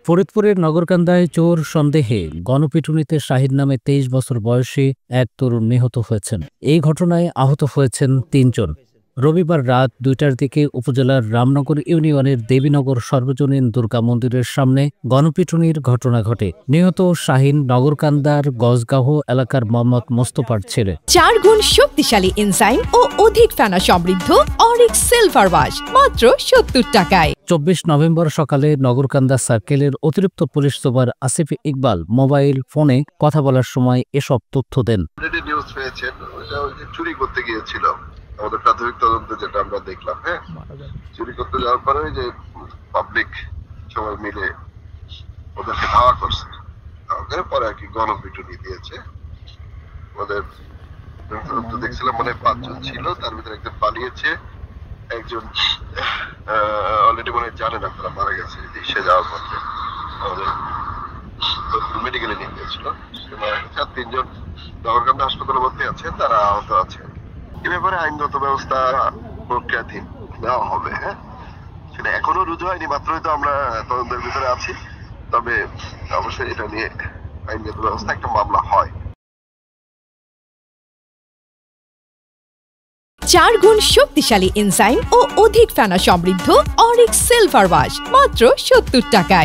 ফরিদপুরের নগরকান্দায় চোর সন্দেহে গণপিটুনিতে শাহিদ নামে ২৩ বছর বয়সী এক তরুণ নিহত হয়েছেন। এই ঘটনায় আহত হয়েছেন ৩ জন। রবিবার রাত ২টার দিকে উপজেলার রামনগর ইউনিয়নের দেবীনগর সর্বজনীন দুর্গা মন্দিরের সামনে গণপিটুনির ঘটনা ঘটে। নিহত শাহিন নগরকান্দার গজগাহ এলাকার মোহাম্মদ মোস্তফার ছেলে। ৪ গুণ শক্তিশালী এনজাইম ও অধিক ফেনা সমৃদ্ধ অরিক সিলভার ওয়াশ মাত্র ৭০ টাকায়। ২৪ নভেম্বর সকালে নগরকান্দা সার্কেলের অতিরিক্ত police super Asif Iqbal mobile ফোনে কথা বলার সময় এসব তথ্য দেন। চুরি করতে গিয়েছিল, আমাদের প্রাথমিক তদন্তে যেটা আমরা দেখলাম, চুরি করতে যাওয়ার পরে যে পাবলিক সবাই মিলে ওদেরকে ধাওয়া করছে, পরে আর কি গণপিটুনি দিয়েছে। ওদের দেখছিলাম মানে ৫ জন ছিল, তার ভিতরে একজন পালিয়েছে, একজন অলরেডি মনে জানে না তারা মারা গেছে। সে যাওয়ার পথে আমাদের মেডিকেলে নিয়ে গিয়েছিল, সে মারা গেছে। আর ৩ জন নগরকান্দা হাসপাতালে ভর্তি আছে, তারা আহত আছে। এ ব্যাপারে আইনগত ব্যবস্থা প্রক্রিয়াধীন নেওয়া হবে। সেটা এখনো রুজু হয়নি, মাত্রই তো আমরা তদন্তের ভিতরে আছি। তবে অবশ্যই এটা নিয়ে আইনগত ব্যবস্থা একটা মামলা হয়। ৪ গুণ শক্তিশালী এনজাইম ও অধিক ফেনা সমৃদ্ধ অরিক সিলভার ওয়াশ মাত্র ৭০ টাকায়।